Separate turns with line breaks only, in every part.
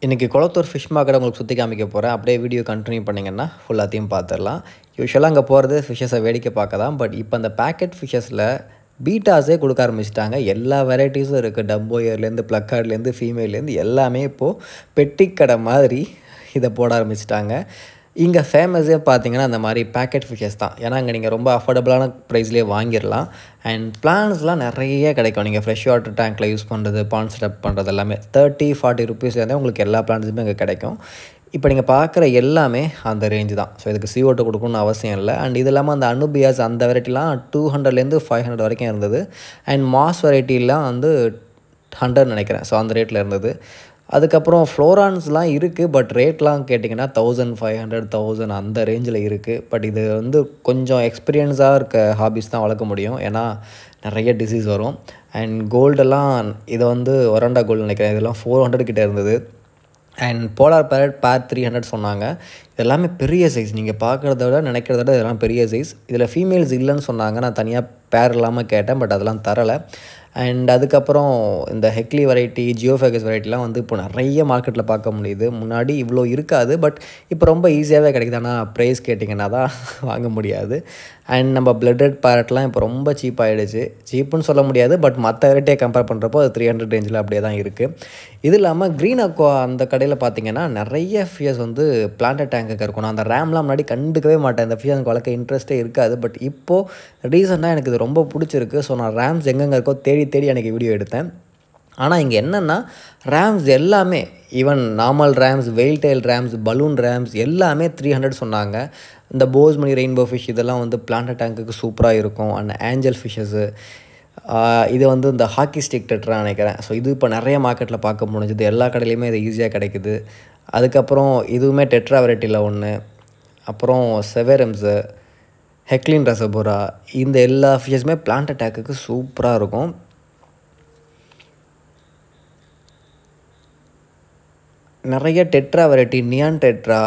இன்றைக்கி Kulathur fish market உங்களுக்கு சுற்றி காமிக்க போகிறேன். அப்படியே வீடியோ கண்டினியூ பண்ணிங்கன்னா ஃபுல்லாத்தையும் பார்த்துடலாம். யூஷுவலாக அங்கே போகிறது ஃபிஷ்ஷஸை வேடிக்கை பார்க்க தான். பட் இப்போ அந்த பேக்கெட் ஃபிஷ்ஷஸில் பீட்டாஸே கொடுக்க ஆரம்பிச்சிட்டாங்க. எல்லா வெரைட்டிஸும் இருக்குது. டம்போயர்லேருந்து ப்ளக்கார்ட்லேருந்து ஃபீமேல்லேருந்து எல்லாமே இப்போது பெட்டிக்கடை மாதிரி இதை போட ஆரம்பிச்சிட்டாங்க. இங்கே ஃபேமஸே பார்த்தீங்கன்னா அந்த மாதிரி பேக்கெட் ஃபிஷ்ஷஸ் தான். ஏன்னா அங்கே நீங்கள் ரொம்ப அஃபோர்டபுளான ப்ரைஸ்லேயே வாங்கிடலாம். அண்ட் பிளான்ஸ்லாம் நிறைய கிடைக்கும். நீங்கள் ஃப்ரெஷ் வாட்டர் டேங்க்கில் யூஸ் பண்ணுறது, பாண்ட் செட்டப் பண்ணுறது எல்லாமே 30-40 ருபீஸ்லேருந்தே உங்களுக்கு எல்லா பிளான்ஸுமே அங்கே கிடைக்கும். இப்போ நீங்கள் பார்க்குற எல்லாமே அந்த ரேஞ்சு தான். ஸோ இதுக்கு CO2 கொடுக்கணும்னு அவசியம் இல்லை. அண்ட் இது இல்லாமல் அந்த அனுபியாஸ் அந்த வெரைட்டிலாம் 200லேருந்து 500 வரைக்கும் இருந்தது. அண்ட் மாஸ் வெரைட்டிலாம் வந்து 100 நினைக்கிறேன். ஸோ அந்த ரேட்டில் இருந்தது. அதுக்கப்புறம் ஃப்ளோரான்ஸ்லாம் இருக்குது. பட் ரேட்லாம் கேட்டிங்கன்னா 1500, 1000 அந்த ரேஞ்சில் இருக்குது. பட் இது வந்து கொஞ்சம் எக்ஸ்பீரியன்ஸாக இருக்க ஹாபிஸ் தான் வளர்க்க முடியும். ஏன்னா நிறைய டிசீஸ் வரும். அண்ட் கோல்டெல்லாம் இதை வந்து ஒரண்டா கோல்டு நினைக்கிறேன். இதெல்லாம் 400 கிட்டே இருந்தது. அண்ட் போலார் பேரட் பேர் 300 சொன்னாங்க. இதெல்லாமே பெரிய சைஸ். நீங்கள் பார்க்குறத விட நினைக்கிறத விட இதெல்லாம் பெரிய சைஸ். இதில் ஃபீமேல்ஸ் இல்லைன்னு சொன்னாங்க. நான் தனியாக பேர் இல்லாமல் கேட்டேன். பட் அதெல்லாம் தரலை. அண்ட் அதுக்கப்புறம் இந்த ஹெக்லி வெரைட்டி, ஜியோஃபேகஸ் வெரைட்டிலாம் வந்து இப்போ நிறைய மார்க்கெட்டில் பார்க்க முடியுது. முன்னாடி இவ்வளோ இருக்காது. பட் இப்போ ரொம்ப ஈஸியாகவே கிடைக்குது. ஆனால் ப்ரைஸ் கேட்டிங்கன்னா தான் வாங்க முடியாது. அண்ட் நம்ம பிளட்டட் பேரட்லாம் இப்போ ரொம்ப சீப்பாகிடுச்சு. சீப்புன்னு சொல்ல முடியாது. பட் மற்ற வெரைட்டியை கம்பேர் பண்ணுறப்போ அது 300 ரேஞ்சில் அப்படியே தான் இருக்குது. இது இல்லாமல் க்ரீன் அக்வா அந்த கடையில் பார்த்திங்கன்னா நிறைய ஃபிஷஸ் வந்து பிளான்டட் டேங்குக்கு இருக்கணும். அந்த ரேம்லாம் முன்னாடி கண்டுக்கவே மாட்டேன். இந்த ஃபிஷ் எனக்கு வளர்க்க இன்ட்ரெஸ்ட்டே இருக்காது. பட் இப்போது ரீசெண்டாக எனக்கு இது ரொம்ப பிடிச்சிருக்கு. ஸோ நான் ரேம்ஸ் எங்கெங்கே இருக்கோ தேடி எனக்கு வீடியோ எடுத்தேன். ஆனால் இங்கே என்னென்னா ரேம்ஸ் எல்லாமே ஈவன் நார்மல் ரேம்ஸ், வெயில் டெயில் ரேம்ஸ், பலூன் ரேம்ஸ் எல்லாமே 300 சொன்னாங்க. இந்த போஸ்மணி ரெயின்போ ஃபிஷ் இதெல்லாம் வந்து பிளான்டட் டேங்குக்கு சூப்பராக இருக்கும். அண்ட் ஏஞ்சல் ஃபிஷ்ஷஸ்ஸு இது வந்து இந்த ஹாக்கி ஸ்டிக் டெட்ரா நினைக்கிறேன். ஸோ இது இப்போ நிறைய மார்க்கெட்டில் பார்க்க முடிஞ்சுது. எல்லா கடையிலையுமே இது ஈஸியாக கிடைக்குது. அதுக்கப்புறம் இதுவுமே டெட்ரா வெரைட்டியில் ஒன்று. அப்புறம் செவேரம்ஸு, ஹெக்லின் ரசபோரா இந்த எல்லா ஃபிஷ்ஷஸுமே பிளான்டட் டேங்குக்கு சூப்பராக இருக்கும். நிறைய tetra variety, neon tetra,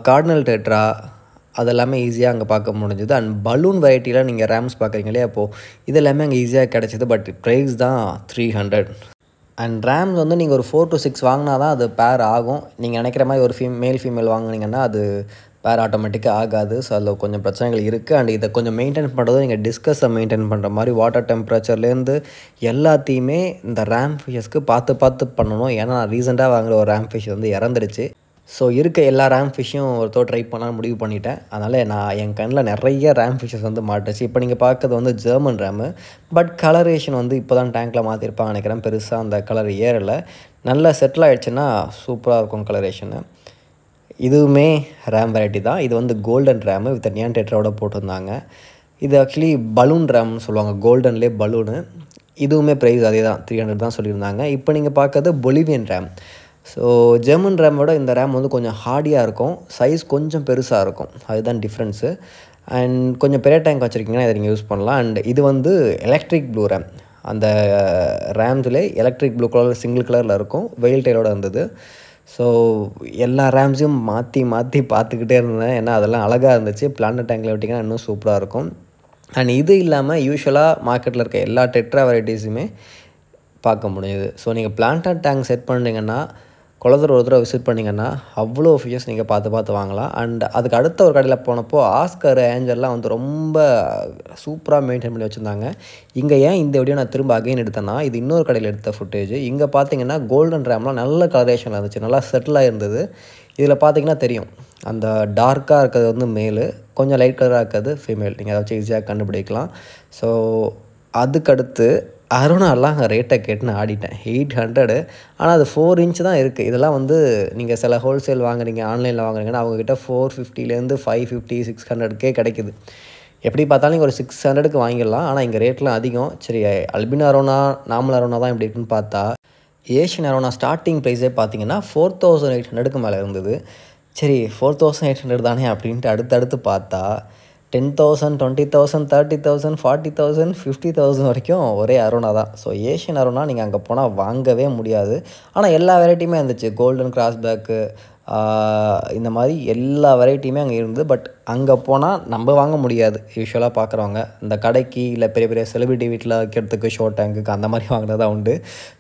cardinal tetra அதெல்லாமே ஈஸியாக அங்கே பார்க்க முடிஞ்சுது. அண்ட் பலூன் வெரைட்டியில் நீங்கள் ரேம்ஸ் பார்க்குறீங்க இல்லையா, அப்போது இது எல்லாமே அங்கே ஈஸியாக கிடச்சிது. பட் ப்ரைஸ் தான் 300. அண்ட் ரேம்ஸ் வந்து நீங்கள் ஒரு 4 to 6 வாங்கினா தான் அது பேர் ஆகும். நீங்கள் நினைக்கிற மாதிரி ஒரு ஃபீமேல் வாங்கினீங்கன்னா அது பேர் ஆட்டோமேட்டிக்காக ஆகாது. ஸோ அதில் கொஞ்சம் பிரச்சனைகள் இருக்குது. அண்ட் இதை கொஞ்சம் மெயின்டைன் பண்ணுறதும் நீங்கள் டிஸ்கஸை மெயின்டைன் பண்ணுற மாதிரி வாட்டர் டெம்பரேச்சர்லேருந்து எல்லாத்தையுமே இந்த ரேம் ஃபிஷ்ஷஸ்க்கு பார்த்து பண்ணணும். ஏன்னா நான் ரீசெண்டாக வாங்குகிற ஒரு ரேம் ஃபிஷ் வந்து இறந்துடுச்சு. ஸோ இருக்க எல்லா ரேம் ஃபிஷ்ஷும் ஒருத்தர் ட்ரை பண்ணால் முடிவு பண்ணிட்டேன். அதனால் நான் என் கண்ணில் நிறைய ரேம் ஃபிஷ்ஷஸ் வந்து மாட்டுச்சு. இப்போ நீங்கள் பார்க்குறது வந்து ஜெர்மன் ரேமு. பட் கலரேஷன் வந்து இப்போ தான் டேங்க்கில் மாற்றிருப்பாங்க நினைக்கிறேன். பெருசாக அந்த கலர் ஏறலை. நல்லா செட்டில் ஆகிடுச்சுன்னா சூப்பராக இருக்கும் கலரேஷனு. இதுவுமே ரேம் வெரைட்டி தான். இது வந்து கோல்டன் ரேமு வித் நியான் டெட்ராவோட போட்டிருந்தாங்க. இது ஆக்சுவலி பலூன் ரேம்னு சொல்லுவாங்க. கோல்டன்லேயே பலூனு. இதுவுமே ப்ரைஸ் அதே தான் 300 தான் சொல்லியிருந்தாங்க. இப்போ நீங்கள் பார்க்குறது பொலிவியன் ரேம். ஸோ ஜெர்மன் ரேமோட இந்த ரேம் வந்து கொஞ்சம் ஹார்டியாக இருக்கும். சைஸ் கொஞ்சம் பெருசாக இருக்கும். அதுதான் டிஃப்ரென்ஸு. அண்ட் கொஞ்சம் பெரிய டேங்க் வச்சுருக்கீங்கன்னா இதை நீங்கள் யூஸ் பண்ணலாம். அண்ட் இது வந்து எலக்ட்ரிக் ப்ளூ ரேம். அந்த ரேம்ஸ்லேயே எலக்ட்ரிக் ப்ளூ கலர் சிங்கிள் கலரில் இருக்கும். வெயில் டெயிலோட இருந்தது. ஸோ எல்லா ரேம்ஸையும் மாற்றி பார்த்துக்கிட்டே இருந்தேன். ஏன்னா அதெல்லாம் அழகாக இருந்துச்சு. பிளான்டட் டேங்கில் விட்டிங்கன்னா இன்னும் சூப்பராக இருக்கும். அண்ட் இது இல்லாமல் யூஷுவலாக மார்க்கெட்டில் இருக்க எல்லா டெட்ரா வெரைட்டிஸுமே பார்க்க முடியுது. ஸோ நீங்கள் பிளான்டட் டேங்க் செட் பண்ணிங்கன்னா குளத்தூர் ஒரு தடவை விசிட் பண்ணிங்கன்னா அவ்வளோ ஃபிஷ்ஷஸ் நீங்கள் பார்த்து வாங்கலாம். அண்ட் அதுக்கு அடுத்த ஒரு கடையில் போனப்போ ஆஸ்கர், ஏஞ்சல்லாம் வந்து ரொம்ப சூப்பராக மெயின்டைன் பண்ணி வச்சுருந்தாங்க. இங்கே ஏன் இந்த வீடியோ நான் திரும்ப அகைன் எடுத்தேன்னா இது இன்னொரு கடையில் எடுத்த ஃபுட்டேஜ். இங்கே பார்த்தீங்கன்னா கோல்டன் ரேம்லாம் நல்ல கலரேஷனில் இருந்துச்சு. நல்லா செட்டிலாக இருந்தது. இதில் பார்த்தீங்கன்னா தெரியும் அந்த டார்க்காக இருக்கிறது வந்து மேலு, கொஞ்சம் லைட் கலராக இருக்கிறது ஃபீமேல். நீங்கள் அதை வச்சு ஈஸியாக கண்டுபிடிக்கலாம். ஸோ அதுக்கடுத்து அருணாலாம் ரேட்டை கேட்டுன்னு ஆடிட்டேன். 800. ஆனால் அது 4 இன்ச் தான் இருக்குது. இதெல்லாம் வந்து நீங்கள் சில ஹோல்சேல் வாங்குறீங்க, ஆன்லைனில் வாங்குறீங்கன்னா அவங்கக்கிட்ட 450லேருந்து 550, 600க்கே கிடைக்குது. எப்படி பார்த்தாலும் நீங்கள் ஒரு 600க்கு வாங்கிடலாம். ஆனால் இங்கே ரேட்லாம் அதிகம். சரி, அல்பினா அரோனா, நார்மல் அரோனா தான் இப்படி இருக்குன்னு பார்த்தா ஏஷியன் அரோனா ஸ்டார்டிங் ப்ரைஸே பார்த்தீங்கன்னா 4800க்கு மேலே இருந்தது. சரி 4800 தானே அப்படின்ட்டு அடுத்தடுத்து பார்த்தா 10,000, 20,000, 30,000, 40,000, 50,000 வரைக்கும் ஒரே அரோனா தான். ஸோ ஏஷியன் அரோனா நீங்கள் அங்கே போனால் வாங்கவே முடியாது. ஆனால் எல்லா வெரைட்டியுமே இருந்துச்சு. கோல்டன் கிராஸ்பேக்கு, இந்த மாதிரி எல்லா வெரைட்டியுமே அங்கே இருந்தது. பட் அங்கே போனால் நம்ம வாங்க முடியாது. யூஷுவலாக பார்க்குறவங்க இந்த கடைக்கு இல்லை பெரிய பெரிய செலிபிரிட்டி வீட்டில் வைக்கிறதுக்கு ஷோ டேங்குக்கு அந்த மாதிரி வாங்கினது தான் உண்டு.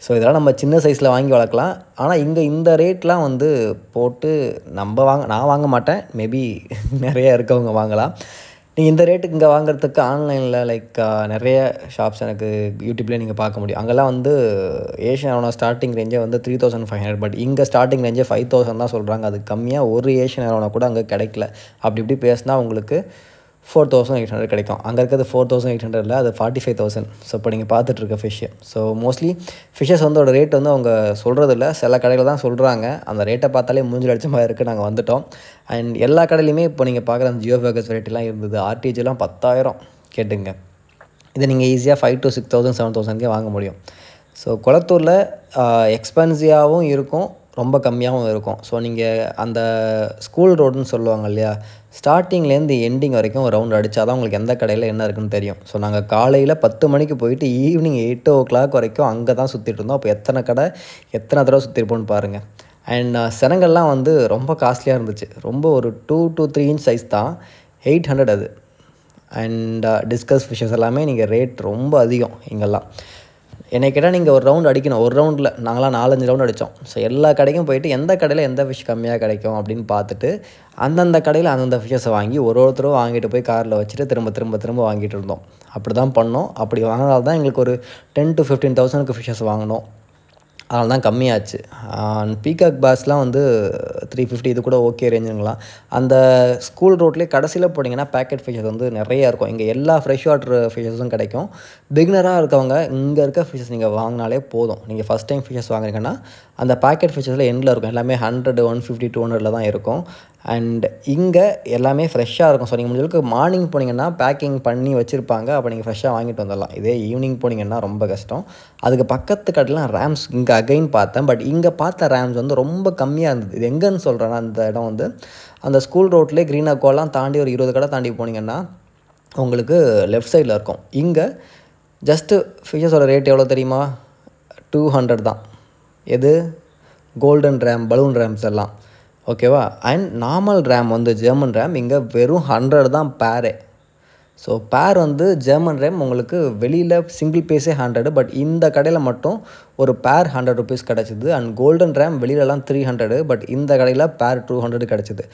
ஸோ இதெல்லாம் நம்ம சின்ன சைஸில் வாங்கி வளர்க்கலாம். ஆனால் இங்கே இந்த ரேட்லாம் வந்து போட்டு நான் வாங்க மாட்டேன். மேபி நிறைய இருக்கவங்க வாங்கலாம். நீங்கள் இந்த ரேட்டுக்கு இங்கே வாங்குறதுக்கு ஆன்லைனில் நிறைய ஷாப்ஸ் எனக்கு யூடியூப்லேயே நீங்கள் பார்க்க முடியும். அங்கெல்லாம் வந்து ஏஷியன் அரோனா ஸ்டார்டிங் ரேஞ்சே வந்து 3500. பட் இங்கே ஸ்டார்டிங் ரேஞ்சே 5000 தான் சொல்கிறாங்க. அது கம்மியாக ஒரு ஏஷியன் அரோனா கூட அங்கே கிடைக்கல. அப்படி இப்படி பேசினா உங்களுக்கு 4800 கிடைக்கும். அங்கே இருக்கிறது 4800 இல்லை, அது 45,000. ஸோ இப்போ நீங்கள் பார்த்துட்ருக்க ஃபிஷ்ஷு. ஸோ மோஸ்ட்லி ஃபிஷ்ஷஸ் வந்து ரேட் வந்து அவங்க சொல்கிறது இல்லை, சில கடையில் தான் சொல்கிறாங்க. அந்த ரேட்டை பார்த்தாலே மூஞ்சில் அடிச்ச மாதிரி இருக்குது. நாங்கள் வந்துவிட்டோம். அண்ட் எல்லா கடையிலையுமே இப்போ நீங்கள் பார்க்குற அந்த ஜியோ பேக்கர்ஸ் வெரைட்டிலாம் இருந்தது. ஆர்டிஜிலாம் 10,000 கேட்டுங்க. இதை நீங்கள் ஈஸியாக 5,000 to 6,000 7,000 வாங்க முடியும். ஸோ குளத்தூரில் எக்ஸ்பென்சிவாகவும் இருக்கும், ரொம்ப கம்மியாகவும் இருக்கும். ஸோ நீங்கள் அந்த ஸ்கூல் ரோடுன்னு சொல்லுவாங்க இல்லையா, ஸ்டார்டிங்லேருந்து எண்டிங் வரைக்கும் ஒரு ரவுண்ட் அடித்தா தான் உங்களுக்கு எந்த கடையில் என்ன இருக்குதுன்னு தெரியும். ஸோ நாங்கள் காலையில் 10 மணிக்கு போயிட்டு ஈவினிங் 8 o'clock வரைக்கும் அங்கே தான் சுற்றிட்டு இருந்தோம். அப்போ எத்தனை கடை எத்தனை தடவை சுற்றிருப்போன்னு பாருங்கள். அண்ட் செனங்கள்லாம் வந்து ரொம்ப காஸ்ட்லியாக இருந்துச்சு. ரொம்ப ஒரு 2 to 3 inch சைஸ் தான், 800 அது. அண்ட் டிஸ்கஸ் ஃபிஷ்ஷஸ் எல்லாமே நீங்கள் ரேட் ரொம்ப அதிகம் இங்கெல்லாம். என்னை கேட்டால் நீங்கள் ஒரு ரவுண்ட் அடிக்கணும். ஒரு ரவுண்டில் நாங்களாம் 4-5 ரவுண்ட் அடித்தோம். ஸோ எல்லா கடைக்கும் போயிட்டு எந்த கடையில் எந்த ஃபிஷ் கம்மியாக கிடைக்கும் அப்படின்னு பார்த்துட்டு அந்தந்த கடையில் அந்தந்த ஃபிஷ்ஷஸை வாங்கி ஒருத்தரும் வாங்கிட்டு போய் காரில் வச்சுட்டு திரும்ப வாங்கிட்டு இருந்தோம். அப்படி தான் பண்ணோம். அப்படி வாங்கினால்தான் தான் எங்களுக்கு ஒரு 10,000 to 15,000 ஃபிஷ்ஷஸ் வாங்கினோம். அதனால தான் கம்மியாச்சு. பீகாக் பாஸ்லாம் வந்து 350, இது கூட ஓகே ரேஞ்சுங்களா. அந்த ஸ்கூல் ரோட்லேயே கடைசியில் போட்டிங்கன்னா பேக்கெட் ஃபிஷ்ஷஸ் வந்து நிறையா இருக்கும். இங்கே எல்லா ஃப்ரெஷ் வாட்டர் ஃபிஷ்ஷஸும் கிடைக்கும். பிகினராக இருக்கவங்க இங்கே இருக்க ஃபிஷ்ஷஸ் நீங்கள் வாங்கினாலே போதும். நீங்கள் ஃபஸ்ட் டைம் ஃபிஷ்ஷஸ் வாங்குறீங்கன்னா அந்த பேக்கெட் ஃபிஷ்ஷஸில் எண்டில் இருக்கும். எல்லாமே 100, 150, 200 தான் இருக்கும். அண்ட் இங்கே எல்லாமே ஃப்ரெஷ்ஷாக இருக்கும். ஸோ நீங்கள் முடிஞ்சளவுக்கு மார்னிங் போனீங்கன்னா பேக்கிங் பண்ணி வச்சுருப்பாங்க. அப்போ நீங்கள் ஃப்ரெஷ்ஷாக வாங்கிட்டு வந்துடலாம். இதே ஈவினிங் போனீங்கன்னா ரொம்ப கஷ்டம். அதுக்கு பக்கத்து கடைலாம் ரேம்ஸ் இங்கே அகைன் பார்த்தேன். பட் இங்கே பார்த்த ரேம்ஸ் வந்து ரொம்ப கம்மியாக இருந்தது. இது எங்கேன்னு சொல்கிறேன்னா, அந்த இடம் வந்து அந்த ஸ்கூல் ரோட்லேயே க்ரீன் அக்வாலாம் தாண்டி ஒரு 20 கடை தாண்டி போனீங்கன்னா உங்களுக்கு லெஃப்ட் சைடில் இருக்கும். இங்கே ஜஸ்ட்டு ஃபிஷ்ஷஸோட ரேட் எவ்வளோ தெரியுமா? 200 தான். எது கோல்டன் ரேம், பலூன் ரேம்ஸ் எல்லாம் ஓகேவா. அண்ட் நார்மல் ரேம் வந்து ஜெர்மன் ரேம் இங்கே வெறும் 100 தான் பேரே. ஸோ பேர் வந்து ஜெர்மன் ரேம் உங்களுக்கு வெளியில் சிங்கிள் பீஸே 100. பட் இந்த கடையில் மட்டும் ஒரு பேர் 100 rupees கிடச்சிது. அண்ட் கோல்டன் ரேம் வெளியிலலாம் 300. பட் இந்த கடையில் பேர் 200 கிடச்சிது.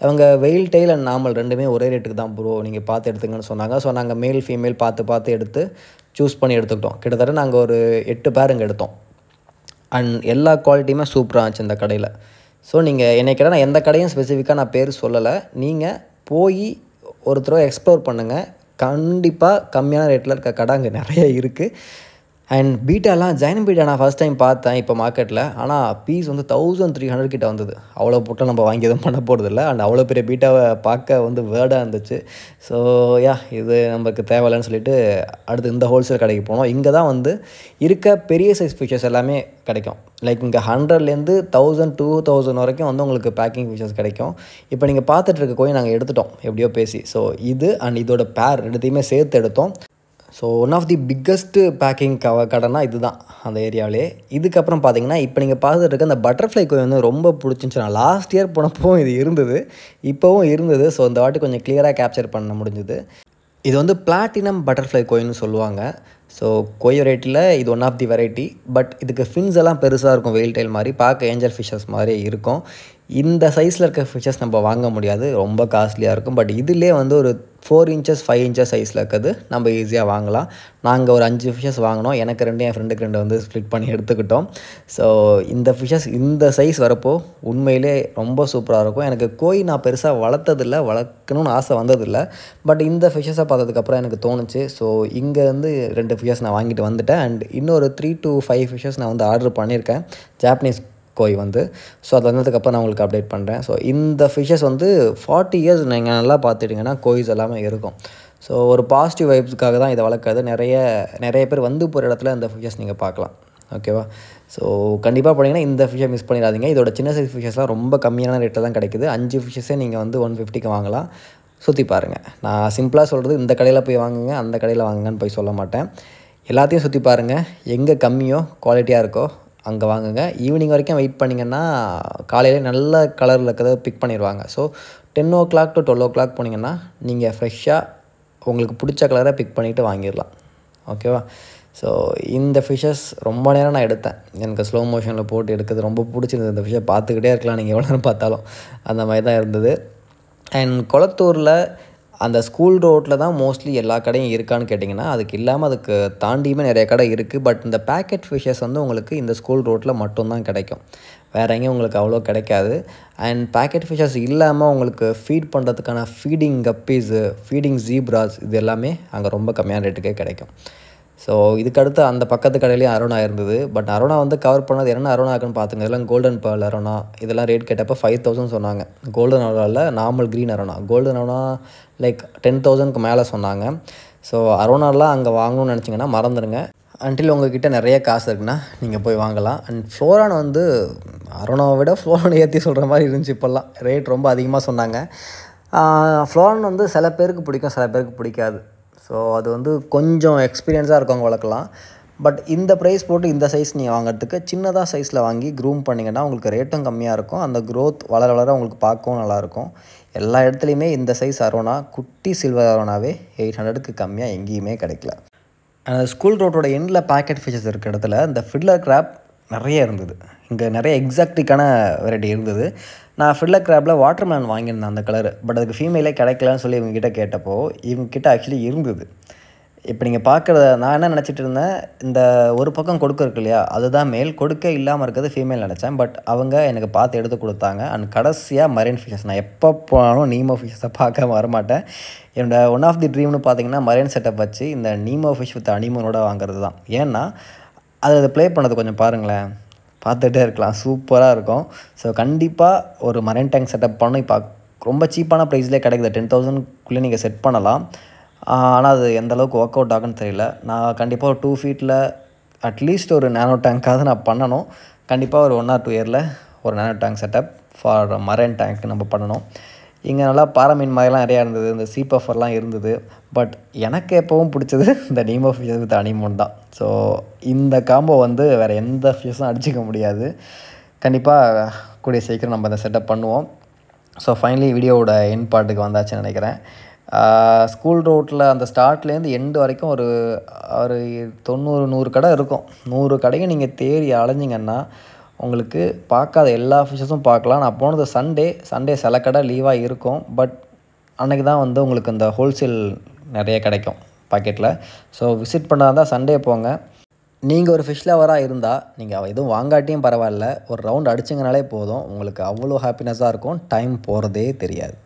அவங்க வெயில் டெயில் அண்ட் நார்மல் ரெண்டுமே ஒரே ரேட்டுக்கு தான் ப்ரோ, நீங்கள் பார்த்து எடுத்துங்கன்னு சொன்னாங்க. ஸோ நாங்கள் மேல் ஃபீமேல் பார்த்து எடுத்து சூஸ் பண்ணி எடுத்துக்கிட்டோம். கிட்டத்தட்ட நாங்கள் ஒரு 8 பேர் இங்கே எடுத்தோம். அண்ட் எல்லா குவாலிட்டியுமே சூப்பராக இருந்துச்சு இந்த கடையில். ஸோ நீங்கள் என்னை கேட்டால் நான் எந்த கடையும் ஸ்பெசிஃபிக்காக நான் பேர் சொல்லலை. நீங்கள் போய் ஒரு தடவை எக்ஸ்ப்ளோர் பண்ணுங்கள். கண்டிப்பாக கம்மியான ரேட்டில் இருக்க கடை அங்கே நிறைய இருக்குது. அண்ட் பீட்டாலாம் ஜெயின் பீட்டா நான் ஃபஸ்ட் டைம் பார்த்தேன் இப்போ மார்க்கெட்டில். ஆனால் பீஸ் வந்து 1300 கிட்ட வந்தது. அவ்வளோ போட்டு நம்ம வாங்கி எதுவும் பண்ண போகிறதில்ல. அண்ட் அவ்வளோ பெரிய பீட்டாவை பார்க்க வந்து வேர்டாக இருந்துச்சு. ஸோ இது நமக்கு தேவையில்லைன்னு சொல்லிட்டு அடுத்து இந்த ஹோல்சேல் கடைக்கு போனோம். இங்கே தான் வந்து இருக்க பெரிய சைஸ் ஃபிஷ்ஷஸ் எல்லாமே கிடைக்கும். இங்கே 100லேருந்து 1000, 2000 வரைக்கும் வந்து உங்களுக்கு பேக்கிங் ஃபிஷ்ஷஸ் கிடைக்கும். இப்போ நீங்கள் பார்த்துட்டு இருக்க கோயில் நாங்கள் எடுத்துட்டோம் எப்படியோ பேசி. ஸோ இது அண்ட் இதோட பேர் ரெண்டுத்தையுமே சேர்த்து எடுத்தோம். So one of the biggest packing கடைனா இது தான் அந்த ஏரியாவிலே. இதுக்கப்புறம் பார்த்தீங்கன்னா இப்போ நீங்கள் பார்த்துட்டு இருக்க அந்த பட்டர்ஃப்ளை கோயில் வந்து ரொம்ப பிடிச்சிருந்துச்சு. நான் லாஸ்ட் இயர் போனப்போ இது இருந்தது, இப்போவும் இருந்தது. ஸோ இந்த வாட்டி கொஞ்சம் கிளியராக கேப்சர் பண்ண முடிஞ்சுது. இது வந்து பிளாட்டினம் பட்டர்ஃப்ளை கோயில்னு சொல்லுவாங்க. ஸோ கோய் வெரைட்டியில் இது one of the variety. But இதுக்கு ஃபின்ஸ் எல்லாம் பெருசாக இருக்கும், வெயில் டைல் மாதிரி பார்க்க ஏஞ்சல் ஃபிஷ்ஷஸ் மாதிரி இருக்கும். இந்த சைஸில் இருக்க ஃபிஷ்ஷஸ் நம்ம வாங்க முடியாது, ரொம்ப காஸ்ட்லியாக இருக்கும். பட் இதிலே வந்து ஒரு 4 inches 5 inches சைஸில் இருக்கிறது நம்ம ஈஸியாக வாங்கலாம். நாங்கள் ஒரு 5 ஃபிஷ்ஷஸ் வாங்கினோம். எனக்கு 2, என் ஃப்ரெண்டுக்கு 2 வந்து ஸ்ப்ளிட் பண்ணி எடுத்துக்கிட்டோம். ஸோ இந்த ஃபிஷ்ஷஸ் இந்த சைஸ் வரப்போ உண்மையிலே ரொம்ப சூப்பராக இருக்கும். எனக்கு கோய் நான் பெருசாக வளர்க்கணும்னு ஆசை வந்ததில்லை. பட் இந்த ஃபிஷ்ஷஸை பார்த்ததுக்கப்புறம் எனக்கு தோணுச்சு. ஸோ இங்கேருந்து 2 ஃபிஷ்ஷஸ் நான் வாங்கிட்டு வந்துட்டேன். அண்ட் இன்னொரு 3 to 5 ஃபிஷ்ஷஸ் நான் வந்து ஆர்டர் பண்ணியிருக்கேன், ஜாப்பனீஸ் கோய் வந்து. ஸோ அது வந்ததுக்கப்புறம் நான் உங்களுக்கு அப்டேட் பண்ணுறேன். ஸோ இந்த ஃபிஷ்ஷஸ் வந்து 40 years நீங்கள் நல்லா பார்த்துட்டிங்கன்னா கோய்ஸ் எல்லாமே இருக்கும். ஸோ ஒரு பாசிட்டிவ் வைப்ஸுக்காக தான் இதை வளர்க்குறது. நிறைய பேர் வந்து போகிற இடத்துல இந்த ஃபிஷ்ஷஸ் நீங்கள் பார்க்கலாம், ஓகேவா. ஸோ கண்டிப்பாக போனீங்கன்னா இந்த ஃபிஷ்ஷை மிஸ் பண்ணிடாதீங்க. இதோட சின்ன சைஸ் ஃபிஷ்ஷஸ்லாம் ரொம்ப கம்மியான ரேட்டில் தான் கிடைக்குது. 5 ஃபிஷ்ஷஸே நீங்கள் வந்து 150க்கு வாங்கலாம். சுற்றி பாருங்கள். நான் சிம்பிளாக சொல்கிறது இந்த கடையில் போய் வாங்குங்க, அந்த கடையில் வாங்குங்கன்னு போய் சொல்ல மாட்டேன். எல்லாத்தையும் சுற்றி பாருங்கள். எங்கே கம்மியோ குவாலிட்டியாக இருக்கோ அங்கே வாங்குங்க. ஈவினிங் வரைக்கும் வெயிட் பண்ணிங்கன்னா காலையிலே நல்ல கலரில் இருக்கிறத பிக் பண்ணிடுவாங்க. ஸோ 10 to 12 போனீங்கன்னா நீங்கள் ஃப்ரெஷ்ஷாக உங்களுக்கு பிடிச்ச கலரை பிக் பண்ணிவிட்டு வாங்கிடலாம். ஓகேவா? ஸோ இந்த ஃபிஷ்ஷஸ் ரொம்ப நேரம் நான் எடுத்தேன். எனக்கு ஸ்லோ மோஷனில் போட்டு எடுக்கிறது ரொம்ப பிடிச்சிருந்தது. இந்த ஃபிஷ்ஷை பார்த்துக்கிட்டே இருக்கலாம் நீங்கள் எவ்வளோ நேரம் பார்த்தாலும். அந்த மாதிரி தான் இருந்தது. அண்ட் கொளத்தூரில் அந்த ஸ்கூல் ரோட்டில் தான் மோஸ்ட்லி எல்லா கடையும் இருக்கான்னு கேட்டிங்கன்னா அதுக்கு இல்லாமல் அதுக்கு தாண்டியுமே நிறைய கடை இருக்குது. பட் இந்த பேக்கெட் ஃபிஷ்ஷஸ் வந்து உங்களுக்கு இந்த ஸ்கூல் ரோட்டில் மட்டும்தான் கிடைக்கும். வேறு எங்கேயும் உங்களுக்கு அவ்வளோ கிடைக்காது. அண்ட் பேக்கெட் ஃபிஷ்ஷஸ் இல்லாமல் உங்களுக்கு ஃபீட் பண்ணுறதுக்கான ஃபீடிங் கப்பீஸு, ஃபீடிங் ஜீப்ராஸ் இது எல்லாமே அங்கே ரொம்ப கம்மியான ரேட்டுக்கே கிடைக்கும். ஸோ இதுக்கடுத்து அந்த பக்கத்து கடையிலேயும் அரோனா இருந்தது. பட் அரோனா வந்து கவர் பண்ணது என்ன அரோனாக்குன்னு பார்த்துங்க. இதெல்லாம் கோல்டன் பேர்ல் அரோனா. இதெல்லாம் ரேட் கேட்டப்போ 5000 சொன்னாங்க. கோல்டன் அரோனாவில் நார்மல் க்ரீன் அரோனா. கோல்டன் அரோனா லைக் 10,000க்கு மேலே சொன்னாங்க. ஸோ அரோனாலாம் அங்கே வாங்கணும்னு நினச்சிங்கன்னா மறந்துடுங்க. அன்டில் உங்கள்கிட்ட நிறைய காசு இருக்குன்னா நீங்கள் போய் வாங்கலாம். அண்ட் ஃப்ளோரான் வந்து அரோனாவை விட ஃப்ளோரான் ஏற்றி சொல்கிற மாதிரி இருந்துச்சு. இப்போல்லாம் ரேட் ரொம்ப அதிகமாக சொன்னாங்க. ஃப்ளோரான் வந்து சில பேருக்கு பிடிக்கும், சில பேருக்கு பிடிக்காது. ஸோ அது வந்து கொஞ்சம் எக்ஸ்பீரியன்ஸாக இருக்கவங்க வளர்க்கலாம். பட் இந்த ப்ரைஸ் போட்டு இந்த சைஸ் நீங்கள் வாங்குறதுக்கு சின்னதாக சைஸில் வாங்கி க்ரூம் பண்ணிங்கன்னா உங்களுக்கு ரேட்டும் கம்மியாக இருக்கும். அந்த க்ரோத் வளர வளர உங்களுக்கு பார்க்கவும் நல்லாயிருக்கும். எல்லா இடத்துலையுமே இந்த சைஸ் அரோனா, குட்டி சில்வர் அரோனாவே 800க்கு கம்மியாக எங்கேயுமே கிடைக்கல. ஸ்கூல் ரோட்டோட எண்டில் பேக்கெட் ஃபிஷ்ஷஸ் இருக்கிற இடத்துல இந்த ஃபில்லர் கிராப் நிறைய இருந்தது. இங்கே நிறைய எக்ஸாக்டிக்கான வெரைட்டி இருந்தது. நான் ஃபில்லர் கிராப்பில் வாட்டர்மேன் வாங்கியிருந்தேன் அந்த கலரு. பட் அதுக்கு ஃபீமேலே கிடைக்கலன்னு சொல்லி இவங்ககிட்ட கேட்டப்போ இவங்ககிட்ட ஆக்சுவலி இருந்தது. இப்போ நீங்கள் பார்க்குறத நான் என்ன நினச்சிட்டு இருந்தேன், இந்த ஒரு பக்கம் கொடுக்க இருக்கு இல்லையா, அதுதான் மேல், கொடுக்க இல்லாமல் இருக்கிறது ஃபீமேல் நினச்சேன். பட் அவங்க எனக்கு பார்த்து எடுத்து கொடுத்தாங்க. அண்ட் கடைசியாக மரைன் ஃபிஷ்ஷஸ். நான் எப்போ போனாலும் நீமோ ஃபிஷ்ஷஸை பார்க்க வரமாட்டேன். என்னோட ஒன் ஆஃப் தி ட்ரீம்னு பார்த்தீங்கன்னா மரைன் செட்டப் வச்சு இந்த நீமோ ஃபிஷ் வித் அனிமோனோட வாங்குறது தான். ஏன்னா அதை ப்ளே பண்ணது கொஞ்சம் பாருங்களேன், பார்த்துட்டே இருக்கலாம், சூப்பராக இருக்கும். ஸோ கண்டிப்பாக ஒரு மரைன் டேங்க் செட்டப் பண்ணணும். இப்போ ரொம்ப சீப்பான ப்ரைஸ்லேயே கிடைக்குது. 10,000க்குள்ளே நீங்கள் செட் பண்ணலாம். ஆனால் அது எந்த அளவுக்கு ஒர்க் அவுட் ஆகுன்னு தெரியல. நான் கண்டிப்பாக ஒரு 2 ஃபீட்டில் அட்லீஸ்ட் ஒரு நேனோ டேங்க்காவது நான் பண்ணணும். கண்டிப்பாக ஒரு 1 or 2 இயரில் ஒரு nano tank setup for marine tank நம்ம பண்ணணும். இங்கே நல்லா பாரமீன் மாதிரிலாம் நிறையா இருந்தது. இந்த சீ பஃபர்லாம் இருந்தது. பட் எனக்கு எப்போவும் பிடிச்சது இந்த நீமோ ஃபிஷ் வித் அனிமோன் தான். ஸோ இந்த காம்போ வந்து வேறு எந்த ஃபிஷ்ஷும் அடிச்சிக்க முடியாது. கண்டிப்பாக கூடிய சீக்கிரம் நம்ம இந்த செட்டப் பண்ணுவோம். ஸோ ஃபைனலி வீடியோவோட எண்ட் பார்ட்டுக்கு வந்தாச்சுன்னு நினைக்கிறேன். ஸ்கூல் ரோட்டில் அந்த ஸ்டார்ட்லேருந்து எண்டு வரைக்கும் ஒரு 90-100 கடை இருக்கும். 100 கடையும் நீங்கள் தேடி அலைஞ்சிங்கன்னா உங்களுக்கு பார்க்காத எல்லா ஃபிஷ்ஷஸும் பார்க்கலாம். நான் போனது சண்டே சில கடை லீவாக இருக்கும். பட் அன்றைக்கி தான் வந்து உங்களுக்கு இந்த ஹோல்சேல் நிறைய கிடைக்கும் பாக்கெட்டில். ஸோ விசிட் பண்ணால் தான் சண்டே போங்க. நீங்கள் ஒரு ஃபிஷ் லவராக இருந்தால் நீங்கள் எதுவும் வாங்காட்டியும் பரவாயில்ல, ஒரு ரவுண்ட் அடிச்சிங்கனாலே போதும். உங்களுக்கு அவ்வளோ ஹாப்பினஸ்ஸாக இருக்கும். டைம் போகிறதே தெரியாது.